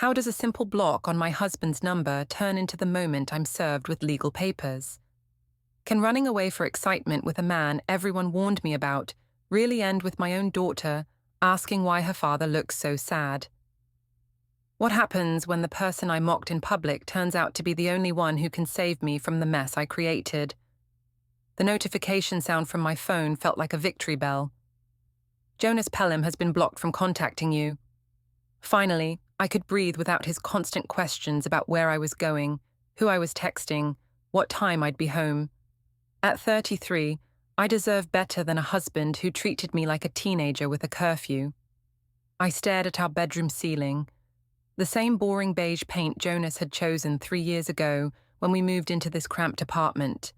How does a simple block on my husband's number turn into the moment I'm served with legal papers? Can running away for excitement with a man everyone warned me about really end with my own daughter asking why her father looks so sad? What happens when the person I mocked in public turns out to be the only one who can save me from the mess I created? The notification sound from my phone felt like a victory bell. Jonas Pelham has been blocked from contacting you. Finally, I could breathe without his constant questions about where I was going, who I was texting, what time I'd be home. At 33, I deserve better than a husband who treated me like a teenager with a curfew. I stared at our bedroom ceiling, the same boring beige paint Jonas had chosen 3 years ago when we moved into this cramped apartment.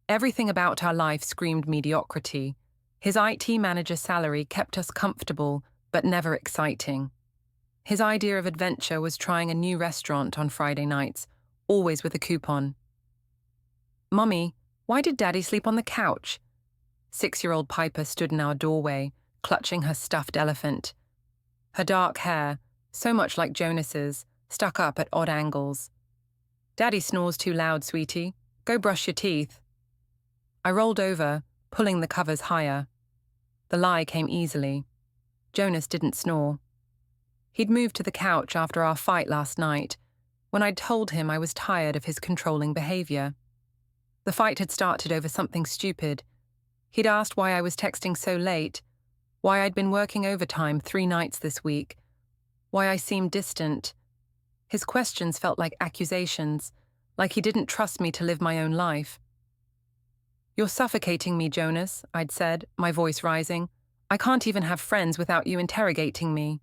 Everything about our life screamed mediocrity. His IT manager salary kept us comfortable, but never exciting. His idea of adventure was trying a new restaurant on Friday nights, always with a coupon. "Mummy, why did Daddy sleep on the couch?" 6-year-old Piper stood in our doorway, clutching her stuffed elephant. Her dark hair, so much like Jonas's, stuck up at odd angles. "Daddy snores too loud, sweetie. Go brush your teeth." I rolled over, pulling the covers higher. The lie came easily. Jonas didn't snore. He'd moved to the couch after our fight last night, when I'd told him I was tired of his controlling behavior. The fight had started over something stupid. He'd asked why I was texting so late, why I'd been working overtime 3 nights this week, why I seemed distant. His questions felt like accusations, like he didn't trust me to live my own life. "You're suffocating me, Jonas," I'd said, my voice rising. "I can't even have friends without you interrogating me."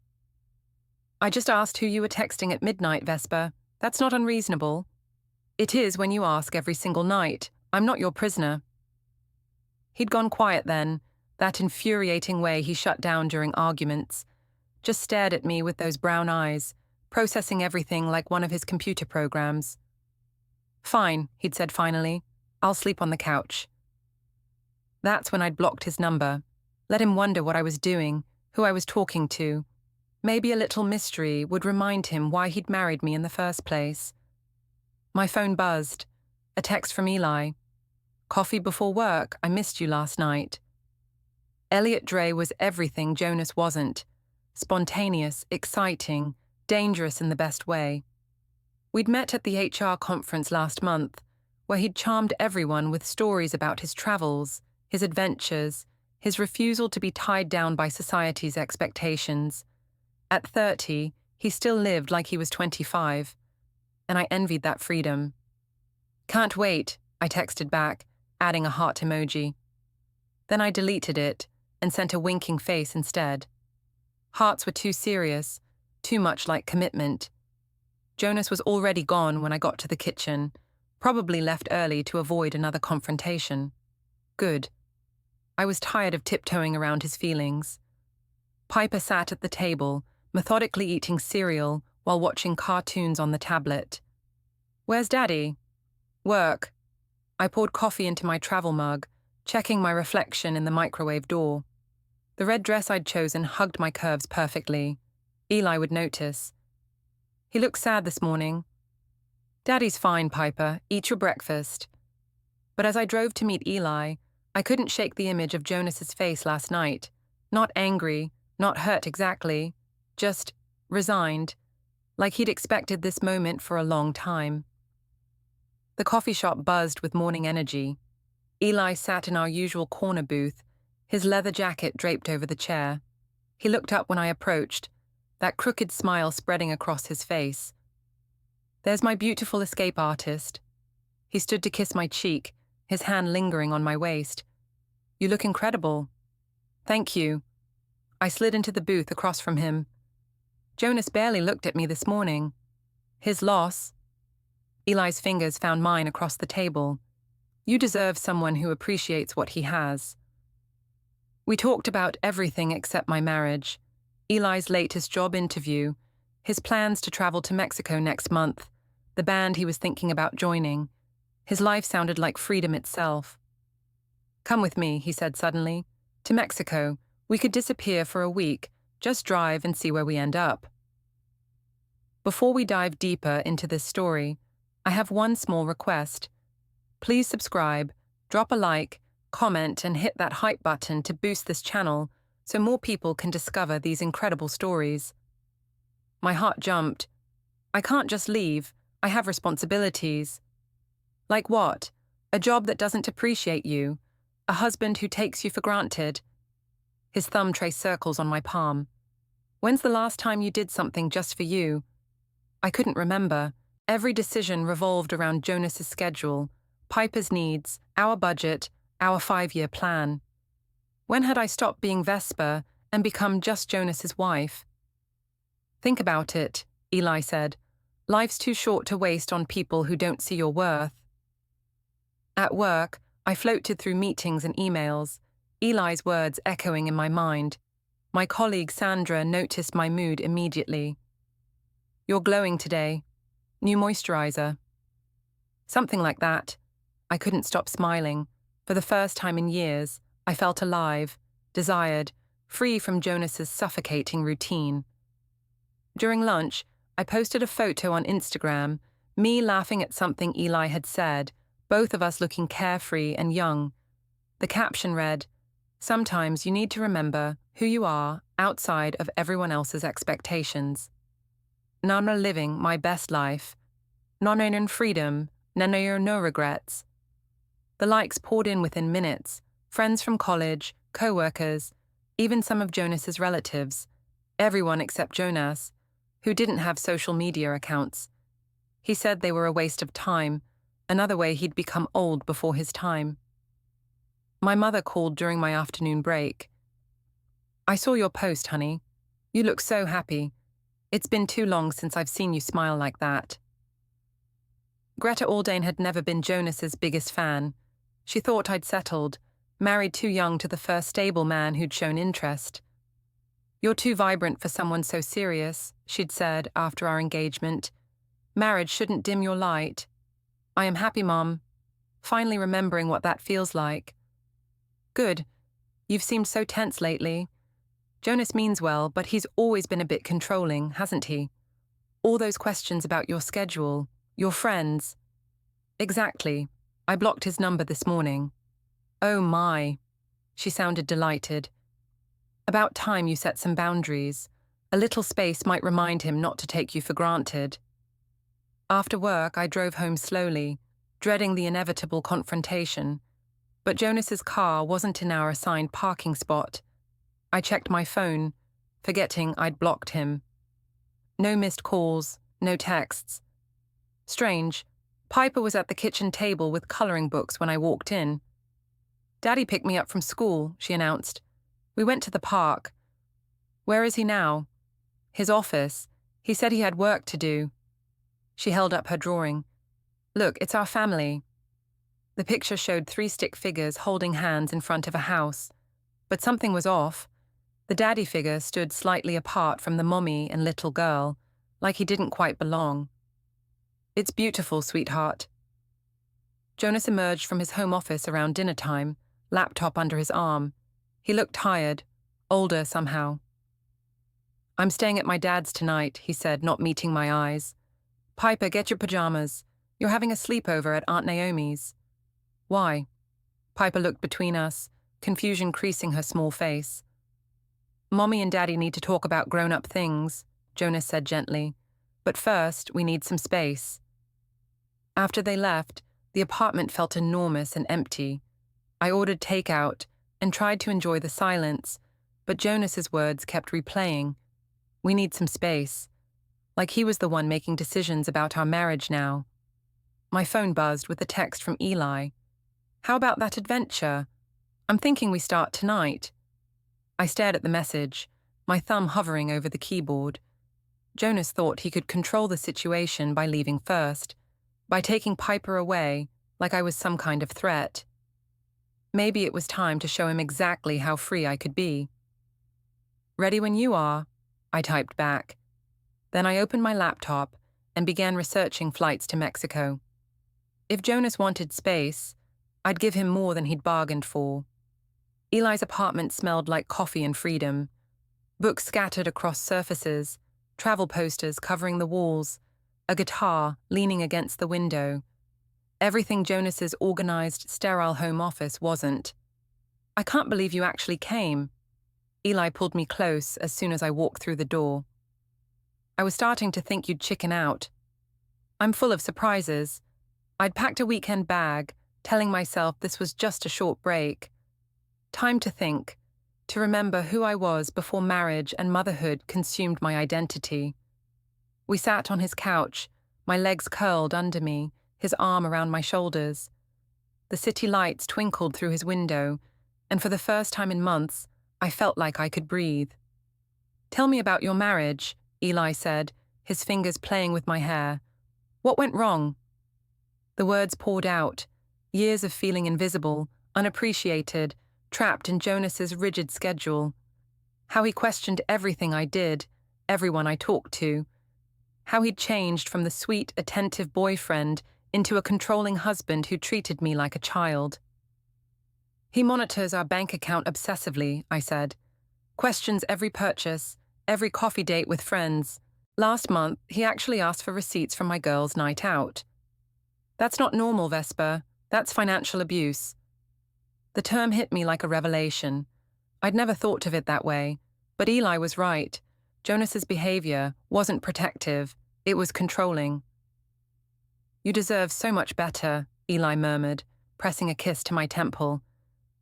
"I just asked who you were texting at midnight, Vesper. That's not unreasonable." "It is when you ask every single night. I'm not your prisoner." He'd gone quiet then, that infuriating way he shut down during arguments, just stared at me with those brown eyes, processing everything like one of his computer programs. "Fine," he'd said finally. "I'll sleep on the couch." That's when I'd blocked his number, let him wonder what I was doing, who I was talking to. Maybe a little mystery would remind him why he'd married me in the first place. My phone buzzed. A text from Eli. "Coffee before work, I missed you last night." Eliot Dray was everything Jonas wasn't. Spontaneous, exciting, dangerous in the best way. We'd met at the HR conference last month, where he'd charmed everyone with stories about his travels, his adventures, his refusal to be tied down by society's expectations. At 30, he still lived like he was 25, and I envied that freedom. "Can't wait," I texted back, adding a heart emoji. Then I deleted it and sent a winking face instead. Hearts were too serious, too much like commitment. Jonas was already gone when I got to the kitchen, probably left early to avoid another confrontation. Good. I was tired of tiptoeing around his feelings. Piper sat at the table, methodically eating cereal while watching cartoons on the tablet. "Where's Daddy?" "Work." I poured coffee into my travel mug, checking my reflection in the microwave door. The red dress I'd chosen hugged my curves perfectly. Eli would notice. "He looks sad this morning." "Daddy's fine, Piper. Eat your breakfast." But as I drove to meet Eli, I couldn't shake the image of Jonas's face last night. Not angry, not hurt exactly, just resigned, like he'd expected this moment for a long time. The coffee shop buzzed with morning energy. Eli sat in our usual corner booth, his leather jacket draped over the chair. He looked up when I approached, that crooked smile spreading across his face. "There's my beautiful escape artist." He stood to kiss my cheek, his hand lingering on my waist. "You look incredible." "Thank you." I slid into the booth across from him. "Jonas barely looked at me this morning." "His loss." Eli's fingers found mine across the table. "You deserve someone who appreciates what he has." We talked about everything except my marriage, Eli's latest job interview, his plans to travel to Mexico next month, the band he was thinking about joining. His life sounded like freedom itself. "Come with me," he said suddenly. "To Mexico. We could disappear for a week, just drive and see where we end up." Before we dive deeper into this story, I have one small request. Please subscribe, drop a like, comment, and hit that hype button to boost this channel so more people can discover these incredible stories. My heart jumped. I can't just leave. I have responsibilities. Like what? A job that doesn't appreciate you. A husband who takes you for granted. His thumb traced circles on my palm. When's the last time you did something just for you? I couldn't remember. Every decision revolved around Jonas's schedule, Piper's needs, our budget, our 5-year plan. When had I stopped being Vesper and become just Jonas's wife? Think about it, Eli said. Life's too short to waste on people who don't see your worth. At work, I floated through meetings and emails, Eli's words echoing in my mind. My colleague Sandra noticed my mood immediately. You're glowing today. New moisturizer. Something like that. I couldn't stop smiling. For the first time in years, I felt alive, desired, free from Jonas's suffocating routine. During lunch, I posted a photo on Instagram, me laughing at something Eli had said, both of us looking carefree and young. The caption read, "Sometimes you need to remember who you are outside of everyone else's expectations. Nana living my best life. Nana in freedom, nana no regrets." The likes poured in within minutes, friends from college, co-workers, even some of Jonas's relatives, everyone except Jonas, who didn't have social media accounts. He said they were a waste of time, another way he'd become old before his time. My mother called during my afternoon break. "I saw your post, honey. You look so happy. It's been too long since I've seen you smile like that." Greta Aldane had never been Jonas's biggest fan. She thought I'd settled, married too young to the first stable man who'd shown interest. "You're too vibrant for someone so serious," she'd said after our engagement. "Marriage shouldn't dim your light." "I am happy, Mom. Finally remembering what that feels like." "Good. You've seemed so tense lately. Jonas means well, but he's always been a bit controlling, hasn't he? All those questions about your schedule, your friends." "Exactly. I blocked his number this morning." "Oh my." She sounded delighted. "About time you set some boundaries. A little space might remind him not to take you for granted." After work, I drove home slowly, dreading the inevitable confrontation. But Jonas's car wasn't in our assigned parking spot. I checked my phone, forgetting I'd blocked him. No missed calls, no texts. Strange, Piper was at the kitchen table with coloring books when I walked in. "Daddy picked me up from school," she announced. "We went to the park." "Where is he now?" "His office. He said he had work to do." She held up her drawing. "Look, it's our family." The picture showed 3 stick figures holding hands in front of a house. But something was off. The daddy figure stood slightly apart from the mommy and little girl, like he didn't quite belong. "It's beautiful, sweetheart." Jonas emerged from his home office around dinner time, laptop under his arm. He looked tired, older somehow. "I'm staying at my dad's tonight," he said, not meeting my eyes. "Piper, get your pajamas. You're having a sleepover at Aunt Naomi's." "Why?" Piper looked between us, confusion creasing her small face. "Mommy and Daddy need to talk about grown-up things," Jonas said gently. "But first, we need some space." After they left, the apartment felt enormous and empty. I ordered takeout and tried to enjoy the silence, but Jonas's words kept replaying. "We need some space." Like he was the one making decisions about our marriage now. My phone buzzed with a text from Eli. "How about that adventure? I'm thinking we start tonight." I stared at the message, my thumb hovering over the keyboard. Jonas thought he could control the situation by leaving first, by taking Piper away, like I was some kind of threat. Maybe it was time to show him exactly how free I could be. "Ready when you are," I typed back. Then I opened my laptop and began researching flights to Mexico. If Jonas wanted space, I'd give him more than he'd bargained for. Eli's apartment smelled like coffee and freedom. Books scattered across surfaces, travel posters covering the walls, a guitar leaning against the window. Everything Jonas's organized, sterile home office wasn't. "I can't believe you actually came." Eli pulled me close as soon as I walked through the door. "I was starting to think you'd chicken out." "I'm full of surprises." I'd packed a weekend bag, telling myself this was just a short break. Time to think, to remember who I was before marriage and motherhood consumed my identity. We sat on his couch, my legs curled under me, his arm around my shoulders. The city lights twinkled through his window, and for the first time in months, I felt like I could breathe. "Tell me about your marriage," Eli said, his fingers playing with my hair. "What went wrong?" The words poured out, years of feeling invisible, unappreciated, trapped in Jonas's rigid schedule. How he questioned everything I did, everyone I talked to. How he'd changed from the sweet, attentive boyfriend into a controlling husband who treated me like a child. "He monitors our bank account obsessively," I said. "Questions every purchase, every coffee date with friends. Last month, he actually asked for receipts from my girls' night out." "That's not normal, Vesper. That's financial abuse." The term hit me like a revelation. I'd never thought of it that way, but Eli was right. Jonas's behavior wasn't protective, it was controlling. "You deserve so much better," Eli murmured, pressing a kiss to my temple.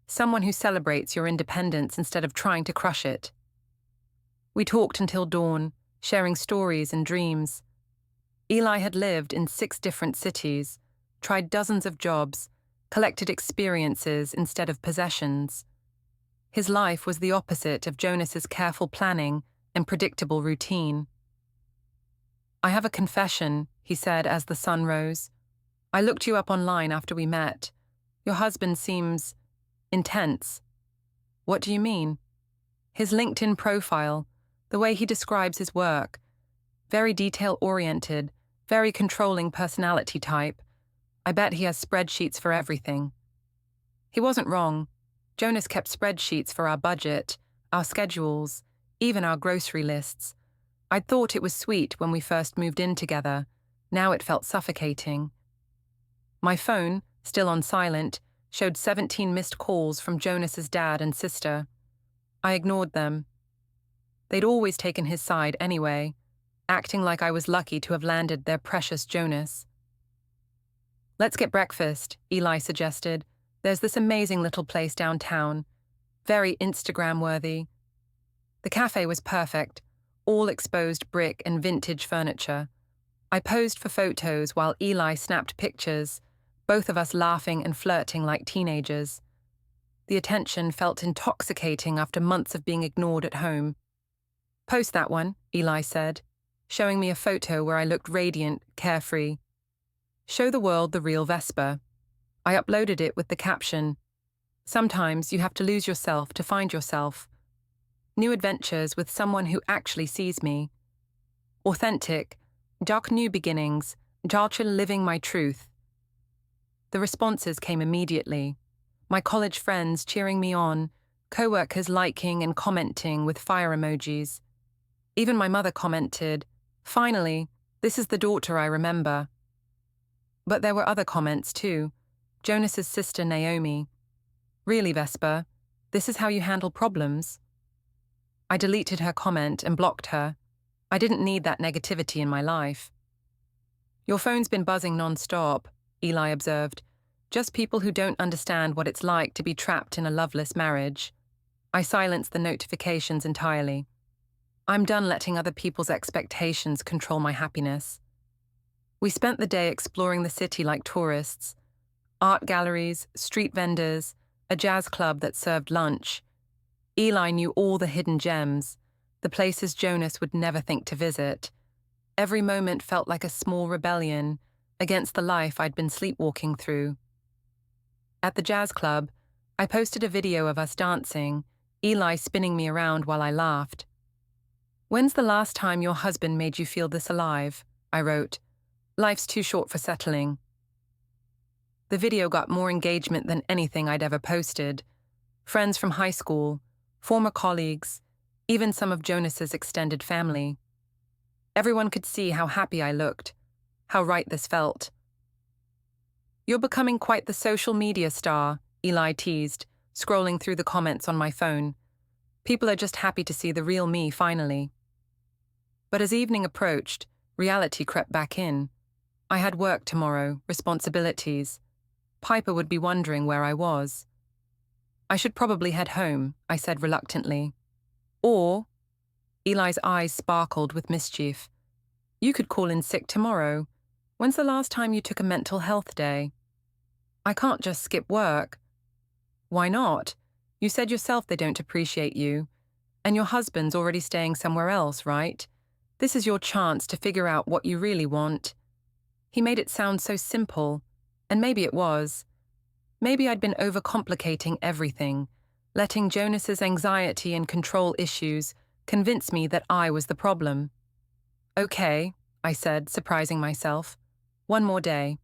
"Someone who celebrates your independence instead of trying to crush it." We talked until dawn, sharing stories and dreams. Eli had lived in 6 different cities, tried dozens of jobs, collected experiences instead of possessions. His life was the opposite of Jonas's careful planning and predictable routine. "I have a confession," he said as the sun rose. "I looked you up online after we met. Your husband seems intense." "What do you mean?" "His LinkedIn profile, the way he describes his work. Very detail-oriented, very controlling personality type. I bet he has spreadsheets for everything." He wasn't wrong. Jonas kept spreadsheets for our budget, our schedules, even our grocery lists. I'd thought it was sweet when we first moved in together. Now it felt suffocating. My phone, still on silent, showed 17 missed calls from Jonas's dad and sister. I ignored them. They'd always taken his side anyway, acting like I was lucky to have landed their precious Jonas. "Let's get breakfast," Eli suggested. "There's this amazing little place downtown. Very Instagram-worthy." The cafe was perfect, all exposed brick and vintage furniture. I posed for photos while Eli snapped pictures, both of us laughing and flirting like teenagers. The attention felt intoxicating after months of being ignored at home. "Post that one," Eli said, showing me a photo where I looked radiant, carefree. "Show the world the real Vesper." I uploaded it with the caption, "Sometimes you have to lose yourself to find yourself. New adventures with someone who actually sees me. Authentic, dark new beginnings, dark living my truth." The responses came immediately. My college friends cheering me on, co-workers liking and commenting with fire emojis. Even my mother commented, "Finally, this is the daughter I remember." But there were other comments too. Jonas's sister Naomi. "Really, Vesper, this is how you handle problems?" I deleted her comment and blocked her. I didn't need that negativity in my life. "Your phone's been buzzing non-stop," Eli observed. "Just people who don't understand what it's like to be trapped in a loveless marriage." I silenced the notifications entirely. I'm done letting other people's expectations control my happiness. We spent the day exploring the city like tourists. Art galleries, street vendors, a jazz club that served lunch. Eli knew all the hidden gems, the places Jonas would never think to visit. Every moment felt like a small rebellion against the life I'd been sleepwalking through. At the jazz club, I posted a video of us dancing, Eli spinning me around while I laughed. "When's the last time your husband made you feel this alive?" I wrote. "Life's too short for settling." The video got more engagement than anything I'd ever posted. Friends from high school, former colleagues, even some of Jonas's extended family. Everyone could see how happy I looked, how right this felt. "You're becoming quite the social media star," Eli teased, scrolling through the comments on my phone. "People are just happy to see the real me finally." But as evening approached, reality crept back in. I had work tomorrow, responsibilities. Piper would be wondering where I was. "I should probably head home," I said reluctantly. "Or," Eli's eyes sparkled with mischief, "you could call in sick tomorrow. When's the last time you took a mental health day?" "I can't just skip work." "Why not? You said yourself they don't appreciate you. And your husband's already staying somewhere else, right? This is your chance to figure out what you really want." He made it sound so simple, and maybe it was. Maybe I'd been overcomplicating everything, letting Jonas's anxiety and control issues convince me that I was the problem. "Okay," I said, surprising myself. "One more day."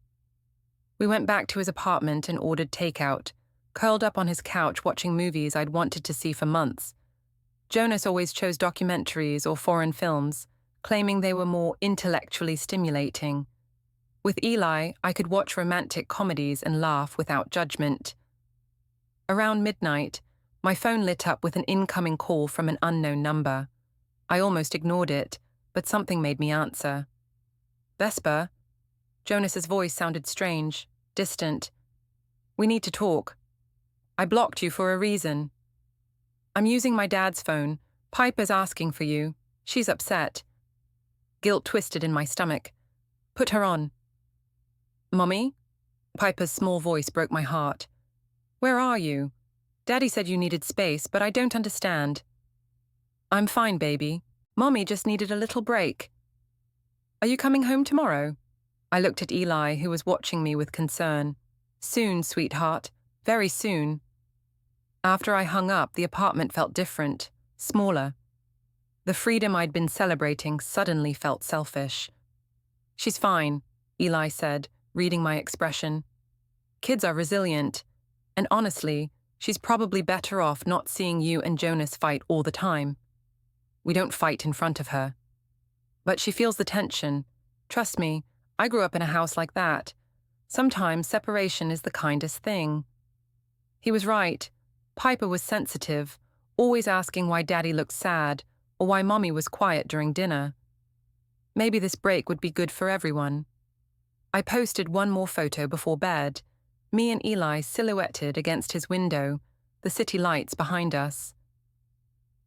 We went back to his apartment and ordered takeout, curled up on his couch watching movies I'd wanted to see for months. Jonas always chose documentaries or foreign films, claiming they were more intellectually stimulating. With Eli, I could watch romantic comedies and laugh without judgment. Around midnight, my phone lit up with an incoming call from an unknown number. I almost ignored it, but something made me answer. "Vesper?" Jonas's voice sounded strange, distant. "We need to talk. I blocked you for a reason." "I'm using my dad's phone. Piper's asking for you. She's upset." Guilt twisted in my stomach. "Put her on." "Mommy?" Piper's small voice broke my heart. "Where are you? Daddy said you needed space, but I don't understand." "I'm fine, baby. Mommy just needed a little break." "Are you coming home tomorrow?" I looked at Eli, who was watching me with concern. "Soon, sweetheart. Very soon." After I hung up, the apartment felt different, smaller. The freedom I'd been celebrating suddenly felt selfish. "She's fine," Eli said, reading my expression. "Kids are resilient, and honestly, she's probably better off not seeing you and Jonas fight all the time. We don't fight in front of her. But she feels the tension. Trust me, I grew up in a house like that. Sometimes separation is the kindest thing." He was right. Piper was sensitive, always asking why Daddy looked sad or why Mommy was quiet during dinner. Maybe this break would be good for everyone. I posted one more photo before bed, me and Eli silhouetted against his window, the city lights behind us.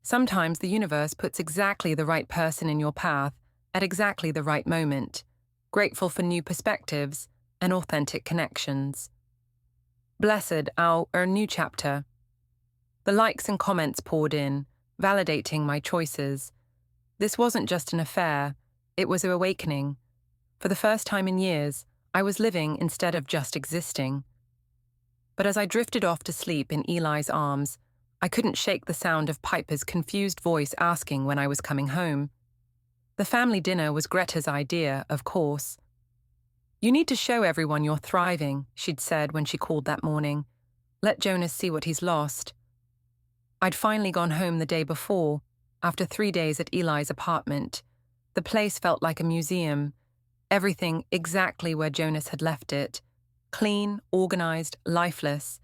Sometimes the universe puts exactly the right person in your path at exactly the right moment, grateful for new perspectives and authentic connections. Blessed our new chapter. The likes and comments poured in, validating my choices. This wasn't just an affair, it was an awakening. For the first time in years, I was living instead of just existing. But as I drifted off to sleep in Eli's arms, I couldn't shake the sound of Piper's confused voice asking when I was coming home. The family dinner was Greta's idea, of course. "You need to show everyone you're thriving," she'd said when she called that morning. "Let Jonas see what he's lost." I'd finally gone home the day before, after 3 days at Eli's apartment. The place felt like a museum. Everything exactly where Jonas had left it. Clean, organized, lifeless.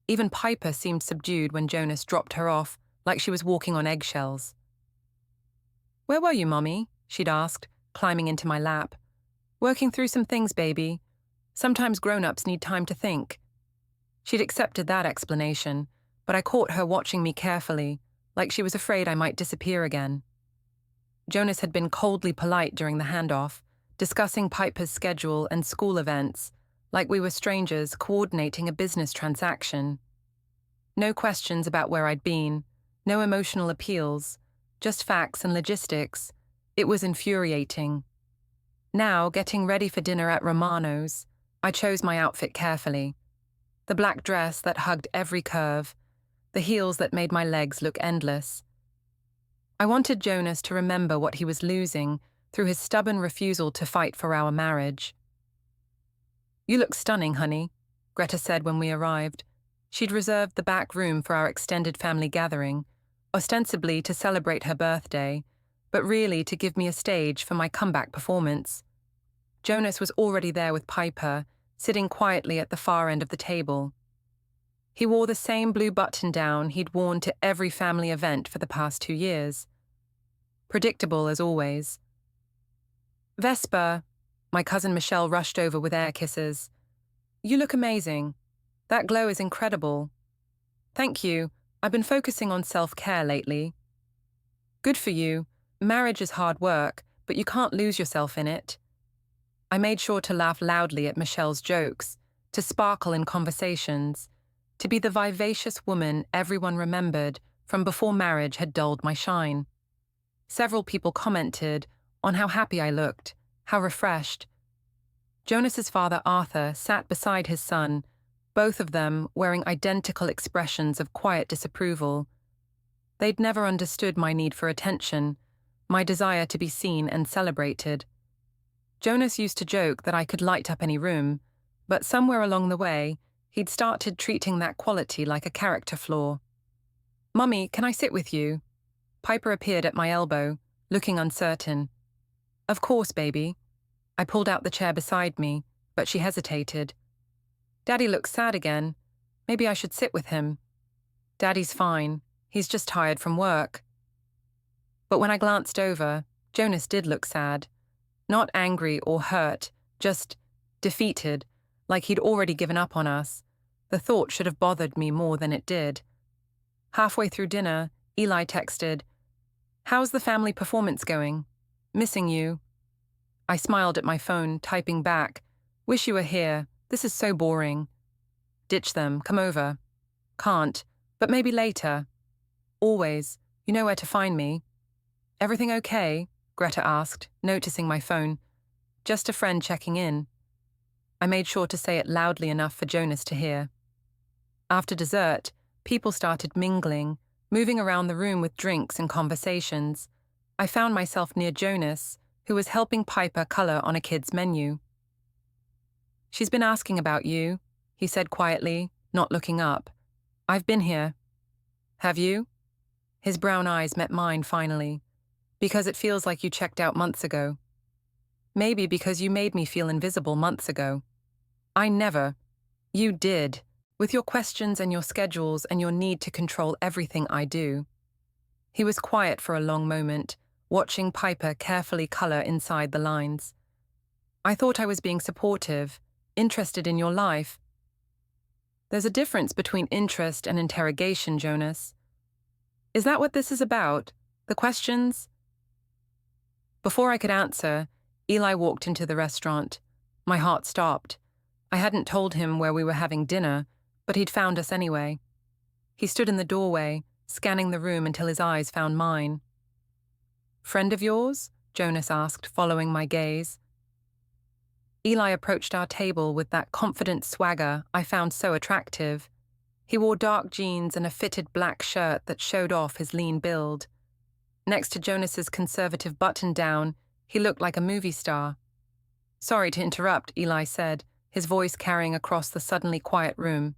Even Piper seemed subdued when Jonas dropped her off, like she was walking on eggshells. "Where were you, Mommy?" she'd asked, climbing into my lap. "Working through some things, baby. Sometimes grown-ups need time to think." She'd accepted that explanation, but I caught her watching me carefully, like she was afraid I might disappear again. Jonas had been coldly polite during the handoff, discussing Piper's schedule and school events, like we were strangers coordinating a business transaction. No questions about where I'd been, no emotional appeals, just facts and logistics. It was infuriating. Now, getting ready for dinner at Romano's, I chose my outfit carefully. The black dress that hugged every curve, the heels that made my legs look endless. I wanted Jonas to remember what he was losing through his stubborn refusal to fight for our marriage. "You look stunning, honey," Greta said when we arrived. She'd reserved the back room for our extended family gathering, ostensibly to celebrate her birthday, but really to give me a stage for my comeback performance. Jonas was already there with Piper, sitting quietly at the far end of the table. He wore the same blue button-down he'd worn to every family event for the past 2 years. Predictable as always. "Vesper," my cousin Michelle rushed over with air kisses. "You look amazing. That glow is incredible." "Thank you. I've been focusing on self-care lately." "Good for you. Marriage is hard work, but you can't lose yourself in it." I made sure to laugh loudly at Michelle's jokes, to sparkle in conversations, to be the vivacious woman everyone remembered from before marriage had dulled my shine. Several people commented on how happy I looked, how refreshed. Jonas's father, Arthur, sat beside his son, both of them wearing identical expressions of quiet disapproval. They'd never understood my need for attention, my desire to be seen and celebrated. Jonas used to joke that I could light up any room, but somewhere along the way, he'd started treating that quality like a character flaw. "Mummy, can I sit with you?" Piper appeared at my elbow, looking uncertain. "Of course, baby." I pulled out the chair beside me, but she hesitated. "Daddy looks sad again. Maybe I should sit with him." "Daddy's fine. He's just tired from work." But when I glanced over, Jonas did look sad. Not angry or hurt, just defeated, like he'd already given up on us. The thought should have bothered me more than it did. Halfway through dinner, Eli texted, "How's the family performance going? Missing you." I smiled at my phone, typing back, "Wish you were here. This is so boring." "Ditch them. Come over." "Can't, but maybe later." "Always. You know where to find me." "Everything okay?" Greta asked, noticing my phone. "Just a friend checking in." I made sure to say it loudly enough for Jonas to hear. After dessert, people started mingling, moving around the room with drinks and conversations. I found myself near Jonas, who was helping Piper color on a kid's menu. "She's been asking about you," he said quietly, not looking up. "I've been here." "Have you?" His brown eyes met mine finally. "Because it feels like you checked out months ago." "Maybe because you made me feel invisible months ago." "I never." "You did, with your questions and your schedules and your need to control everything I do." He was quiet for a long moment, watching Piper carefully color inside the lines. "I thought I was being supportive, interested in your life." "There's a difference between interest and interrogation, Jonas." "Is that what this is about? The questions?" Before I could answer, Eli walked into the restaurant. My heart stopped. I hadn't told him where we were having dinner, but he'd found us anyway. He stood in the doorway, scanning the room until his eyes found mine. "Friend of yours?" Jonas asked, following my gaze. Eli approached our table with that confident swagger I found so attractive. He wore dark jeans and a fitted black shirt that showed off his lean build. Next to Jonas's conservative button-down, he looked like a movie star. "Sorry to interrupt," Eli said, his voice carrying across the suddenly quiet room.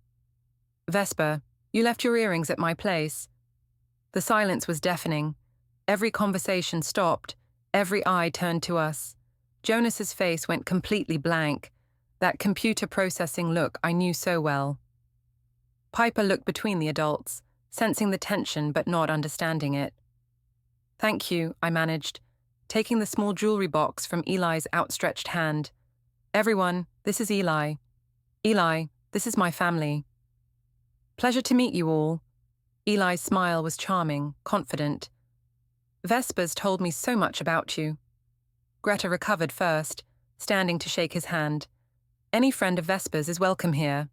"Vesper, you left your earrings at my place." The silence was deafening. Every conversation stopped, every eye turned to us. Jonas's face went completely blank, that computer processing look I knew so well. Piper looked between the adults, sensing the tension but not understanding it. "Thank you," I managed, taking the small jewelry box from Eli's outstretched hand. "Everyone, this is Eli. Eli, this is my family." "Pleasure to meet you all." Eli's smile was charming, confident. "Vesper's told me so much about you." Greta recovered first, standing to shake his hand. "Any friend of Vesper's is welcome here.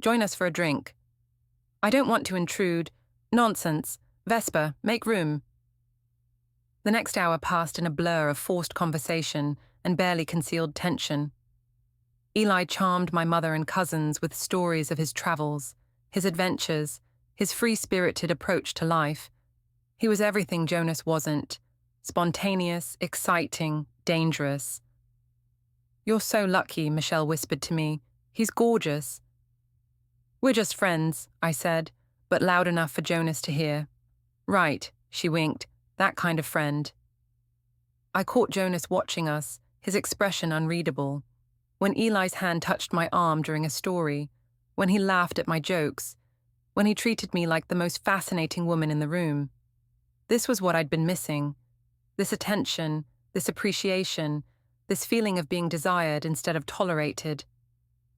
Join us for a drink." "I don't want to intrude." "Nonsense. Vesper, make room." The next hour passed in a blur of forced conversation and barely concealed tension. Eli charmed my mother and cousins with stories of his travels, his adventures, his free-spirited approach to life. He was everything Jonas wasn't: spontaneous, exciting, dangerous. "You're so lucky," Michelle whispered to me. "He's gorgeous." "We're just friends," I said, but loud enough for Jonas to hear. "Right," she winked. "That kind of friend." I caught Jonas watching us, his expression unreadable. When Eli's hand touched my arm during a story, when he laughed at my jokes, when he treated me like the most fascinating woman in the room. This was what I'd been missing. This attention, this appreciation, this feeling of being desired instead of tolerated.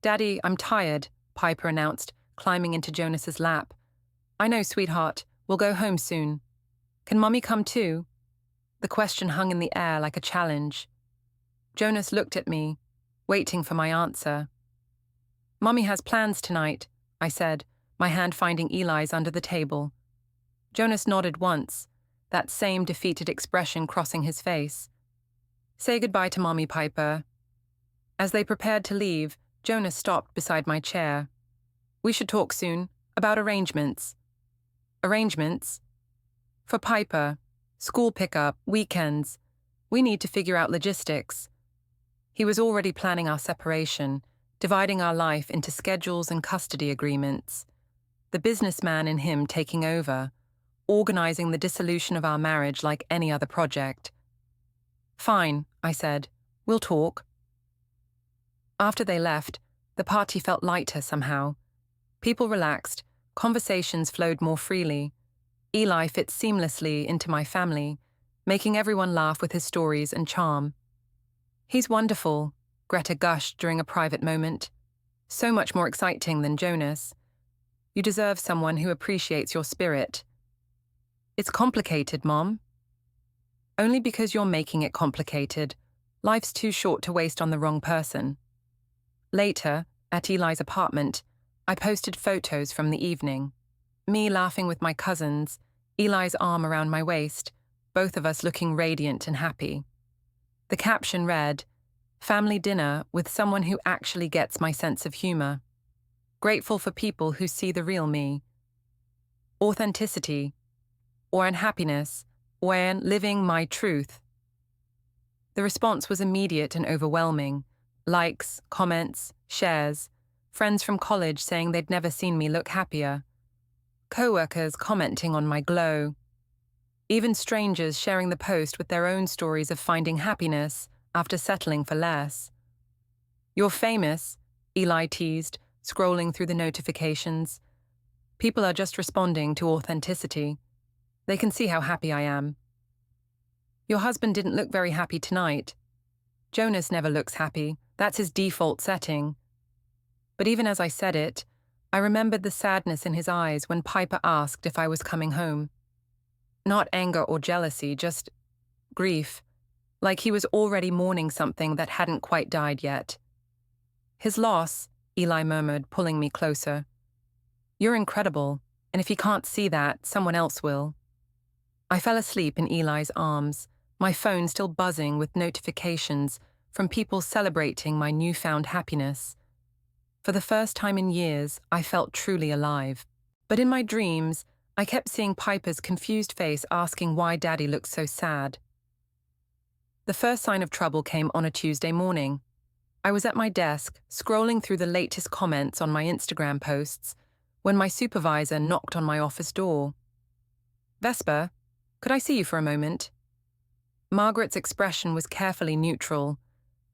"Daddy, I'm tired," Piper announced, climbing into Jonas's lap. "I know, sweetheart. We'll go home soon. Can Mummy come too?" The question hung in the air like a challenge. Jonas looked at me, waiting for my answer. "Mummy has plans tonight," I said, my hand finding Eli's under the table. Jonas nodded once, that same defeated expression crossing his face. "Say goodbye to Mommy, Piper." As they prepared to leave, Jonas stopped beside my chair. "We should talk soon, about arrangements." "Arrangements?" "For Piper. School pickup, weekends. We need to figure out logistics." He was already planning our separation, dividing our life into schedules and custody agreements. The businessman in him taking over, organizing the dissolution of our marriage like any other project. "Fine," I said. "We'll talk." After they left, the party felt lighter somehow. People relaxed, conversations flowed more freely. Eli fit seamlessly into my family, making everyone laugh with his stories and charm. "He's wonderful," Greta gushed during a private moment. "So much more exciting than Jonas. You deserve someone who appreciates your spirit." "It's complicated, Mom." "Only because you're making it complicated. Life's too short to waste on the wrong person." Later, at Eli's apartment, I posted photos from the evening. Me laughing with my cousins, Eli's arm around my waist, both of us looking radiant and happy. The caption read, "Family dinner with someone who actually gets my sense of humor. Grateful for people who see the real me. Authenticity, or unhappiness, when living my truth." The response was immediate and overwhelming. Likes, comments, shares, friends from college saying they'd never seen me look happier. Co-workers commenting on my glow. Even strangers sharing the post with their own stories of finding happiness after settling for less. "You're famous," Eli teased, scrolling through the notifications. "People are just responding to authenticity. They can see how happy I am." "Your husband didn't look very happy tonight." "Jonas never looks happy. That's his default setting." But even as I said it, I remembered the sadness in his eyes when Piper asked if I was coming home. Not anger or jealousy, just grief, like he was already mourning something that hadn't quite died yet. "His loss," Eli murmured, pulling me closer. "You're incredible, and if he can't see that, someone else will." I fell asleep in Eli's arms, my phone still buzzing with notifications from people celebrating my newfound happiness. For the first time in years, I felt truly alive. But in my dreams, I kept seeing Piper's confused face asking why Daddy looked so sad. The first sign of trouble came on a Tuesday morning. I was at my desk, scrolling through the latest comments on my Instagram posts, when my supervisor knocked on my office door. "Vesper, could I see you for a moment?" Margaret's expression was carefully neutral,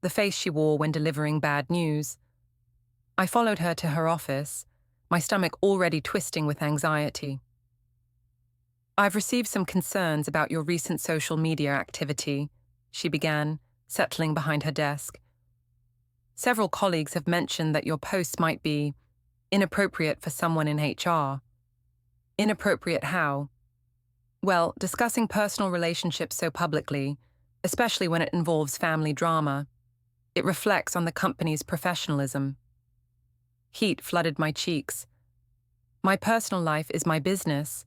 the face she wore when delivering bad news. I followed her to her office, my stomach already twisting with anxiety. "I've received some concerns about your recent social media activity," she began, settling behind her desk. "Several colleagues have mentioned that your posts might be inappropriate for someone in HR." "Inappropriate how?" "Well, discussing personal relationships so publicly, especially when it involves family drama. It reflects on the company's professionalism." Heat flooded my cheeks. My personal life is my business.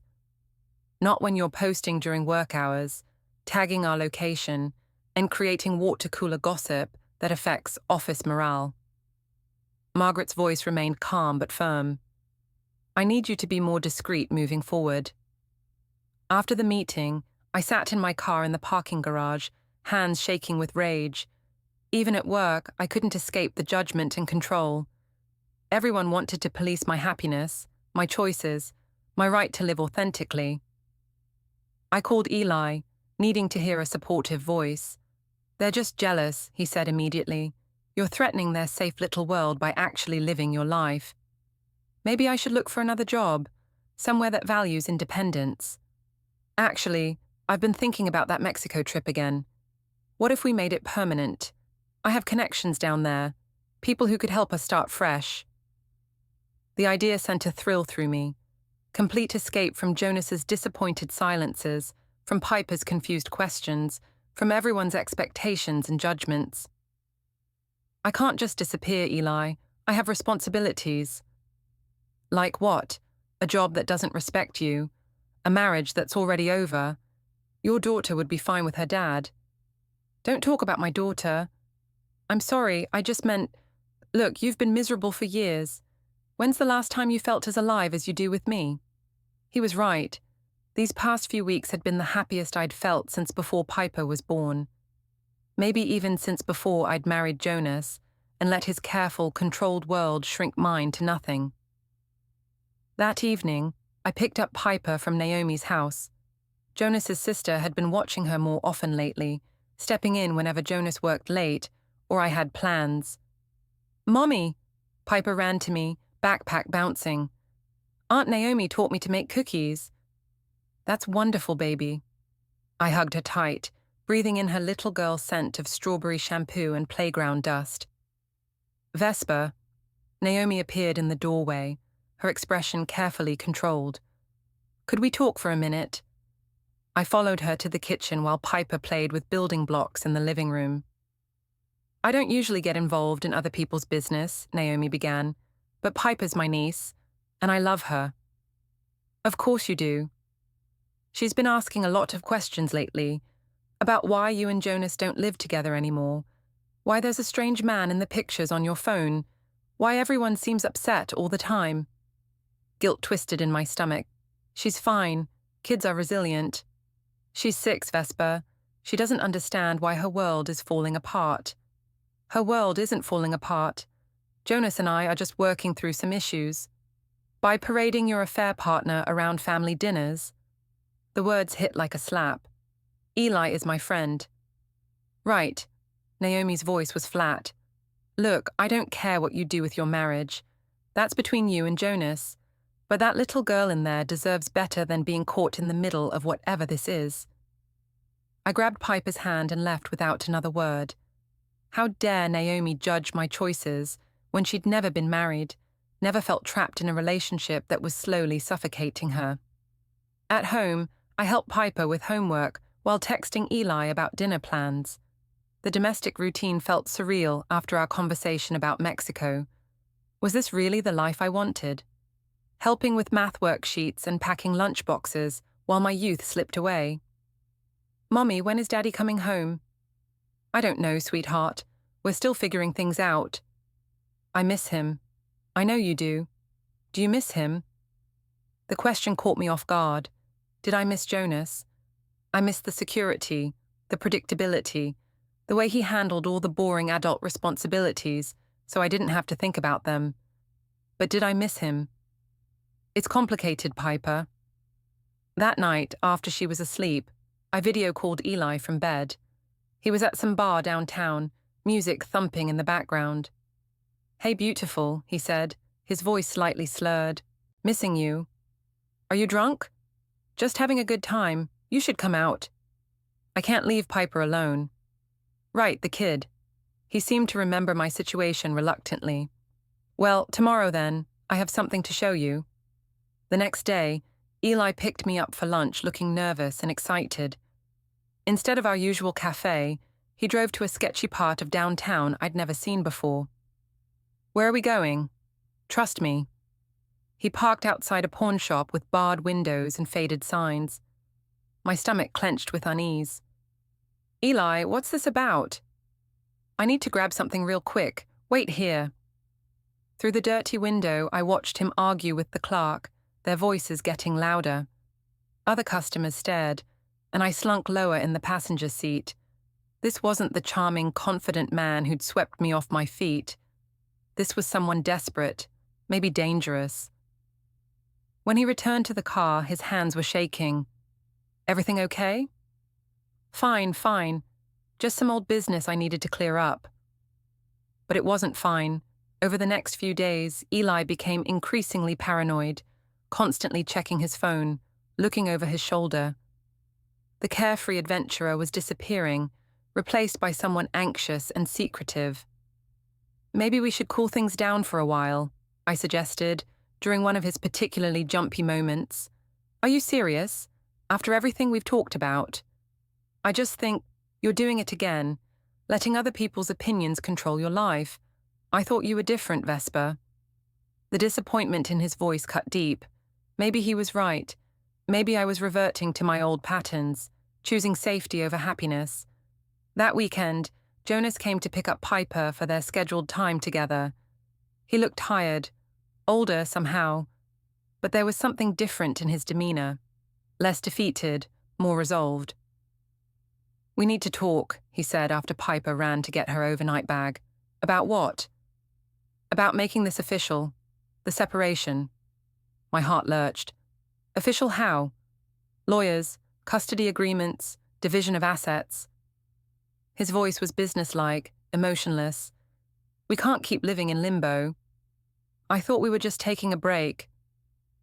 Not when you're posting during work hours, tagging our location, and creating water-cooler gossip that affects office morale. Margaret's voice remained calm but firm. "I need you to be more discreet moving forward." After the meeting, I sat in my car in the parking garage, hands shaking with rage. Even at work, I couldn't escape the judgment and control. Everyone wanted to police my happiness, my choices, my right to live authentically. I called Eli, needing to hear a supportive voice. They're just jealous, he said immediately. You're threatening their safe little world by actually living your life. Maybe I should look for another job, somewhere that values independence. Actually, I've been thinking about that Mexico trip again. What if we made it permanent? I have connections down there, people who could help us start fresh. The idea sent a thrill through me. Complete escape from Jonas's disappointed silences, from Piper's confused questions, from everyone's expectations and judgments. I can't just disappear, Eli. I have responsibilities. Like what? A job that doesn't respect you? A marriage that's already over? Your daughter would be fine with her dad. Don't talk about my daughter. I'm sorry, I just meant, look, you've been miserable for years. When's the last time you felt as alive as you do with me? He was right. These past few weeks had been the happiest I'd felt since before Piper was born. Maybe even since before I'd married Jonas and let his careful, controlled world shrink mine to nothing. That evening, I picked up Piper from Naomi's house. Jonas's sister had been watching her more often lately, stepping in whenever Jonas worked late or I had plans. "Mommy!" Piper ran to me, backpack bouncing. "Aunt Naomi taught me to make cookies." "That's wonderful, baby." I hugged her tight, breathing in her little girl scent of strawberry shampoo and playground dust. Vesper. Naomi appeared in the doorway, her expression carefully controlled. "Could we talk for a minute?" I followed her to the kitchen while Piper played with building blocks in the living room. "I don't usually get involved in other people's business," Naomi began, "but Piper's my niece, and I love her." "Of course you do." "She's been asking a lot of questions lately, about why you and Jonas don't live together anymore, why there's a strange man in the pictures on your phone, why everyone seems upset all the time." Guilt twisted in my stomach. "She's fine. Kids are resilient." "She's 6, Vesper. She doesn't understand why her world is falling apart." "Her world isn't falling apart. Jonas and I are just working through some issues." "By parading your affair partner around family dinners?" The words hit like a slap. "Eli is my friend." "Right." Naomi's voice was flat. "Look, I don't care what you do with your marriage. That's between you and Jonas. But that little girl in there deserves better than being caught in the middle of whatever this is." I grabbed Piper's hand and left without another word. How dare Naomi judge my choices when she'd never been married, never felt trapped in a relationship that was slowly suffocating her. At home, I helped Piper with homework while texting Eli about dinner plans. The domestic routine felt surreal after our conversation about Mexico. Was this really the life I wanted? Helping with math worksheets and packing lunchboxes while my youth slipped away. "Mommy, when is Daddy coming home?" "I don't know, sweetheart. We're still figuring things out." "I miss him." "I know you do. Do you miss him?" The question caught me off guard. Did I miss Jonas? I missed the security, the predictability, the way he handled all the boring adult responsibilities so I didn't have to think about them. But did I miss him? It's complicated, Piper. That night, after she was asleep, I video called Eli from bed. He was at some bar downtown, music thumping in the background. "Hey, beautiful," he said, his voice slightly slurred. "Missing you." "Are you drunk?" "Just having a good time. You should come out." "I can't leave Piper alone." "Right, the kid." He seemed to remember my situation reluctantly. "Well, tomorrow then. I have something to show you." The next day, Eli picked me up for lunch looking nervous and excited. Instead of our usual cafe, he drove to a sketchy part of downtown I'd never seen before. "Where are we going?" "Trust me." He parked outside a pawn shop with barred windows and faded signs. My stomach clenched with unease. "Eli, what's this about?" "I need to grab something real quick. Wait here." Through the dirty window, I watched him argue with the clerk, their voices getting louder. Other customers stared, and I slunk lower in the passenger seat. This wasn't the charming, confident man who'd swept me off my feet. This was someone desperate, maybe dangerous. When he returned to the car, his hands were shaking. "Everything okay?" "Fine, fine." Just some old business I needed to clear up. But it wasn't fine. Over the next few days, Eli became increasingly paranoid, constantly checking his phone, looking over his shoulder. The carefree adventurer was disappearing, replaced by someone anxious and secretive. Maybe we should cool things down for a while, I suggested, during one of his particularly jumpy moments. Are you serious? After everything we've talked about? I just think you're doing it again, letting other people's opinions control your life. I thought you were different, Vesper. The disappointment in his voice cut deep. Maybe he was right. Maybe I was reverting to my old patterns, choosing safety over happiness. That weekend, Jonas came to pick up Piper for their scheduled time together. He looked tired, older somehow, but there was something different in his demeanor, less defeated, more resolved. We need to talk, he said after Piper ran to get her overnight bag. About what? About making this official. The separation. My heart lurched. Official how? Lawyers, custody agreements, division of assets. His voice was businesslike, emotionless. We can't keep living in limbo. I thought we were just taking a break.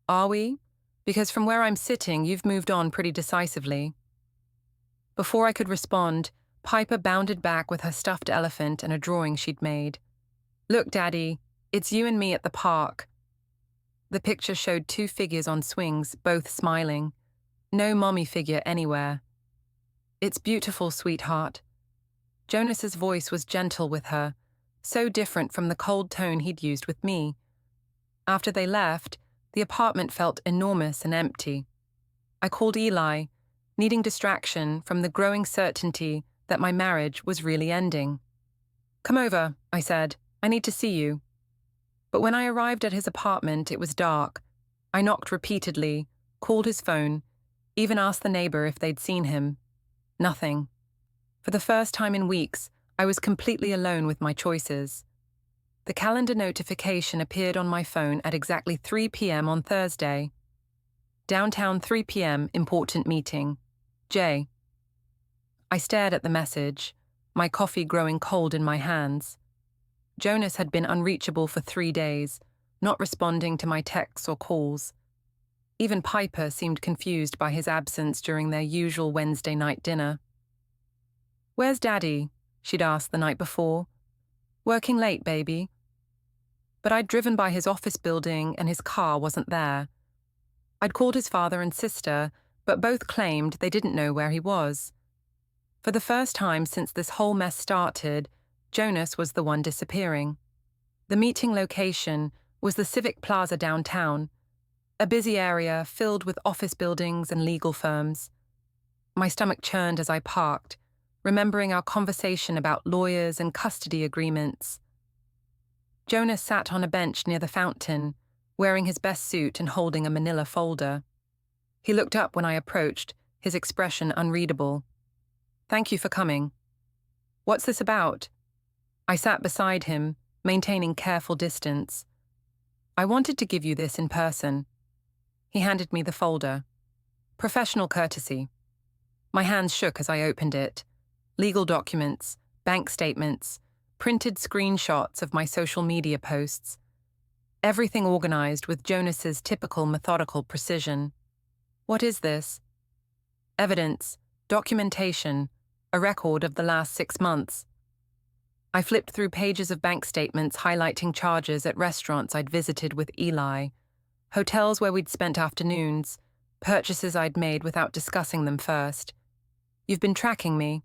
Are we? Because from where I'm sitting, you've moved on pretty decisively. Before I could respond, Piper bounded back with her stuffed elephant and a drawing she'd made. Look, Daddy, it's you and me at the park. The picture showed two figures on swings, both smiling. No mommy figure anywhere. It's beautiful, sweetheart. Jonas's voice was gentle with her, so different from the cold tone he'd used with me. After they left, the apartment felt enormous and empty. I called Eli, needing distraction from the growing certainty that my marriage was really ending. Come over, I said. I need to see you. But when I arrived at his apartment, it was dark. I knocked repeatedly, called his phone, even asked the neighbor if they'd seen him. Nothing. For the first time in weeks, I was completely alone with my choices. The calendar notification appeared on my phone at exactly 3 p.m. on Thursday. Downtown 3 p.m. important meeting. J. I stared at the message, my coffee growing cold in my hands. Jonas had been unreachable for 3 days, not responding to my texts or calls. Even Piper seemed confused by his absence during their usual Wednesday night dinner. Where's Daddy? She'd asked the night before. Working late, baby. But I'd driven by his office building and his car wasn't there. I'd called his father and sister, but both claimed they didn't know where he was. For the first time since this whole mess started, Jonas was the one disappearing. The meeting location was the Civic Plaza downtown, a busy area filled with office buildings and legal firms. My stomach churned as I parked, remembering our conversation about lawyers and custody agreements. Jonas sat on a bench near the fountain, wearing his best suit and holding a manila folder. He looked up when I approached, his expression unreadable. Thank you for coming. What's this about? I sat beside him, maintaining careful distance. I wanted to give you this in person. He handed me the folder. Professional courtesy. My hands shook as I opened it. Legal documents, bank statements, printed screenshots of my social media posts. Everything organized with Jonas's typical methodical precision. What is this? Evidence, documentation, a record of the last 6 months. I flipped through pages of bank statements highlighting charges at restaurants I'd visited with Eli, hotels where we'd spent afternoons, purchases I'd made without discussing them first. You've been tracking me.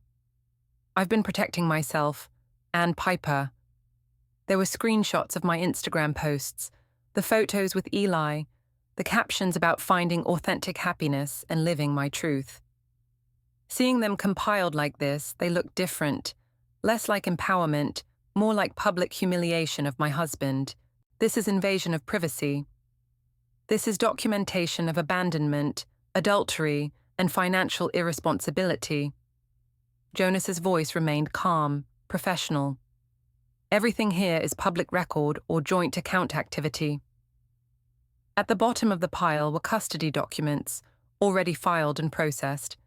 I've been protecting myself, and Piper. There were screenshots of my Instagram posts, the photos with Eli, the captions about finding authentic happiness and living my truth. Seeing them compiled like this, they looked different. Less like empowerment, more like public humiliation of my husband. This is invasion of privacy. This is documentation of abandonment, adultery, and financial irresponsibility. Jonas's voice remained calm, professional. Everything here is public record or joint account activity. At the bottom of the pile were custody documents, already filed and processed.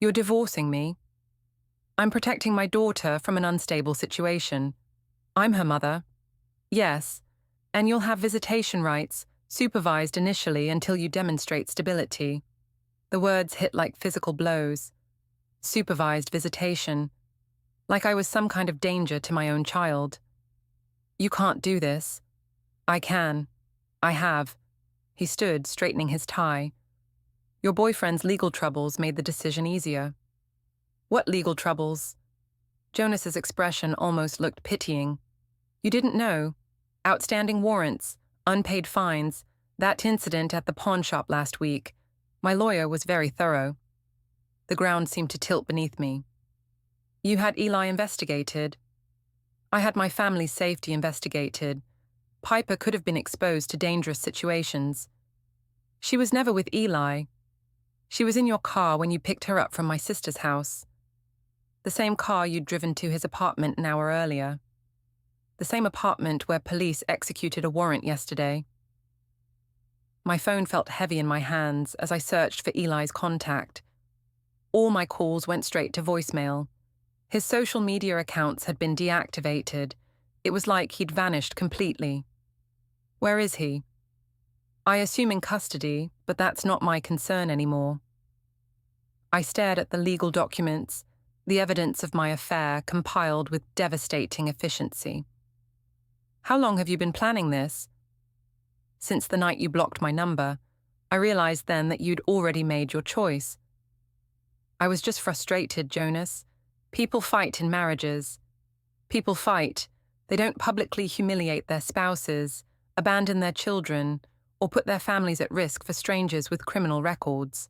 You're divorcing me? I'm protecting my daughter from an unstable situation. I'm her mother. Yes, and you'll have visitation rights, supervised initially until you demonstrate stability. The words hit like physical blows. Supervised visitation. Like I was some kind of danger to my own child. You can't do this. I can. I have. He stood, straightening his tie. Your boyfriend's legal troubles made the decision easier. What legal troubles? Jonas's expression almost looked pitying. You didn't know. Outstanding warrants, unpaid fines, that incident at the pawn shop last week. My lawyer was very thorough. The ground seemed to tilt beneath me. You had Eli investigated. I had my family's safety investigated. Piper could have been exposed to dangerous situations. She was never with Eli. She was in your car when you picked her up from my sister's house. The same car you'd driven to his apartment an hour earlier. The same apartment where police executed a warrant yesterday. My phone felt heavy in my hands as I searched for Eli's contact. All my calls went straight to voicemail. His social media accounts had been deactivated. It was like he'd vanished completely. Where is he? I assume in custody, but that's not my concern anymore. I stared at the legal documents, the evidence of my affair compiled with devastating efficiency. How long have you been planning this? Since the night you blocked my number, I realized then that you'd already made your choice. I was just frustrated, Jonas. People fight in marriages. People fight. They don't publicly humiliate their spouses, abandon their children, or put their families at risk for strangers with criminal records.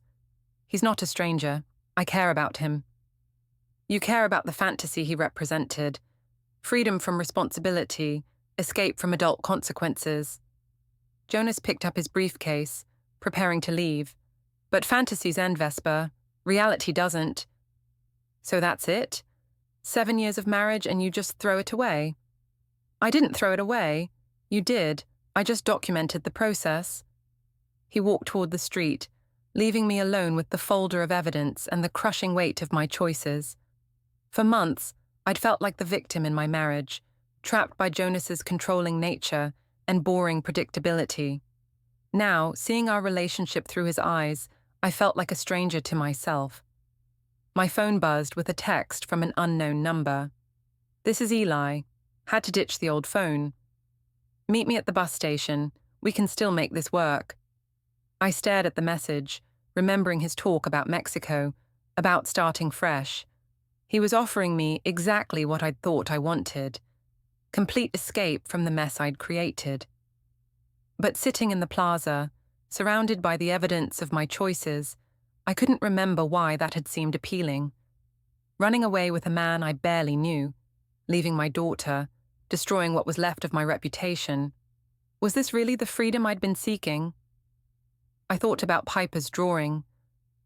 He's not a stranger. I care about him. You care about the fantasy he represented. Freedom from responsibility, escape from adult consequences. Jonas picked up his briefcase, preparing to leave. But fantasies end, Vesper. Reality doesn't. So that's it? 7 years of marriage and you just throw it away? I didn't throw it away. You did. I just documented the process. He walked toward the street, leaving me alone with the folder of evidence and the crushing weight of my choices. For months, I'd felt like the victim in my marriage, trapped by Jonas's controlling nature and boring predictability. Now, seeing our relationship through his eyes, I felt like a stranger to myself. My phone buzzed with a text from an unknown number. This is Eli. Had to ditch the old phone. Meet me at the bus station. We can still make this work. I stared at the message, remembering his talk about Mexico, about starting fresh. He was offering me exactly what I'd thought I wanted. Complete escape from the mess I'd created. But sitting in the plaza, surrounded by the evidence of my choices, I couldn't remember why that had seemed appealing. Running away with a man I barely knew, leaving my daughter, destroying what was left of my reputation. Was this really the freedom I'd been seeking? I thought about Piper's drawing,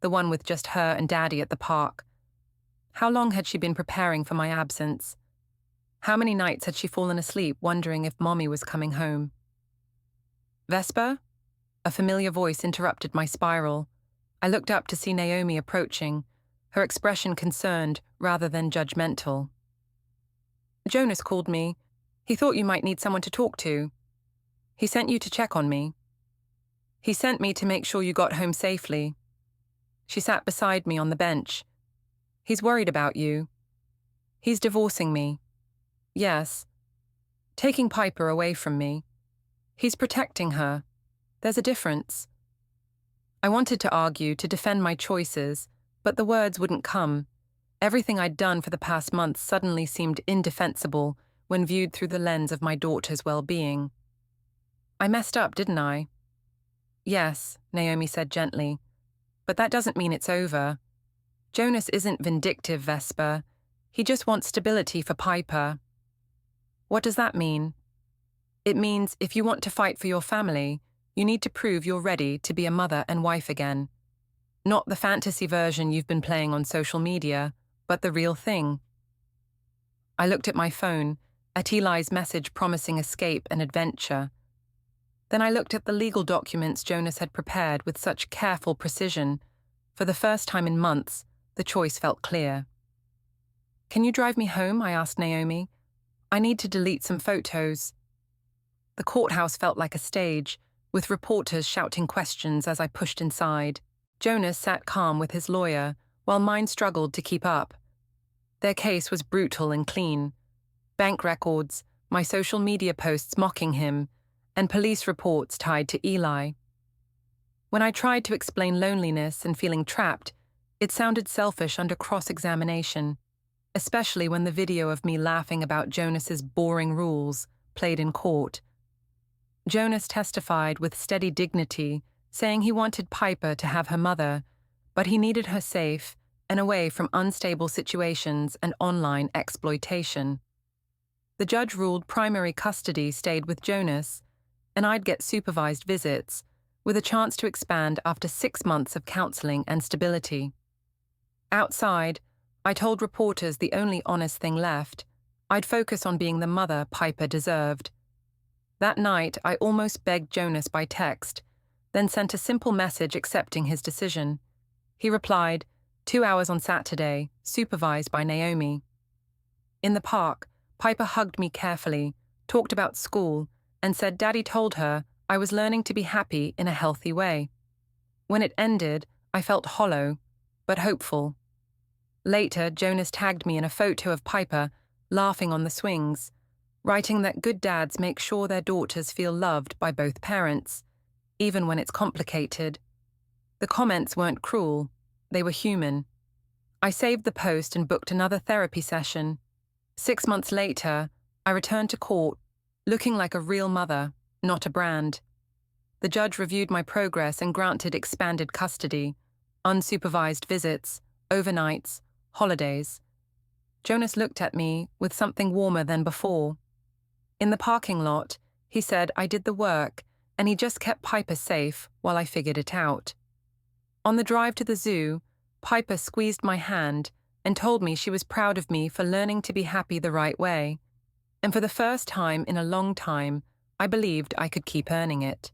the one with just her and Daddy at the park. How long had she been preparing for my absence? How many nights had she fallen asleep wondering if Mommy was coming home? Vesper? A familiar voice interrupted my spiral. I looked up to see Naomi approaching, her expression concerned rather than judgmental. Jonas called me. He thought you might need someone to talk to. He sent you to check on me. He sent me to make sure you got home safely. She sat beside me on the bench. He's worried about you. He's divorcing me. Yes. Taking Piper away from me. He's protecting her. There's a difference. I wanted to argue, to defend my choices, but the words wouldn't come. Everything I'd done for the past month suddenly seemed indefensible when viewed through the lens of my daughter's well-being. I messed up, didn't I? Yes, Naomi said gently. But that doesn't mean it's over. Jonas isn't vindictive, Vesper. He just wants stability for Piper. What does that mean? It means if you want to fight for your family, you need to prove you're ready to be a mother and wife again. Not the fantasy version you've been playing on social media, but the real thing. I looked at my phone, at Eli's message promising escape and adventure. Then I looked at the legal documents Jonas had prepared with such careful precision. For the first time in months, the choice felt clear. Can you drive me home? I asked Naomi. I need to delete some photos. The courthouse felt like a stage, with reporters shouting questions as I pushed inside. Jonas sat calm with his lawyer, while mine struggled to keep up. Their case was brutal and clean. Bank records, my social media posts mocking him, and police reports tied to Eli. When I tried to explain loneliness and feeling trapped, it sounded selfish under cross-examination, especially when the video of me laughing about Jonas's boring rules played in court. Jonas testified with steady dignity, saying he wanted Piper to have her mother, but he needed her safe and away from unstable situations and online exploitation. The judge ruled primary custody stayed with Jonas, and I'd get supervised visits, with a chance to expand after 6 months of counseling and stability. Outside, I told reporters the only honest thing left. I'd focus on being the mother Piper deserved. That night, I almost begged Jonas by text, then sent a simple message accepting his decision. He replied, 2 hours on Saturday, supervised by Naomi. In the park, Piper hugged me carefully, talked about school, and said Daddy told her I was learning to be happy in a healthy way. When it ended, I felt hollow, but hopeful. Later, Jonas tagged me in a photo of Piper, laughing on the swings, writing that good dads make sure their daughters feel loved by both parents, even when it's complicated. The comments weren't cruel, they were human. I saved the post and booked another therapy session. 6 months later, I returned to court, looking like a real mother, not a brand. The judge reviewed my progress and granted expanded custody, unsupervised visits, overnights, holidays. Jonas looked at me with something warmer than before. In the parking lot, he said I did the work and he just kept Piper safe while I figured it out. On the drive to the zoo, Piper squeezed my hand and told me she was proud of me for learning to be happy the right way. And for the first time in a long time, I believed I could keep earning it.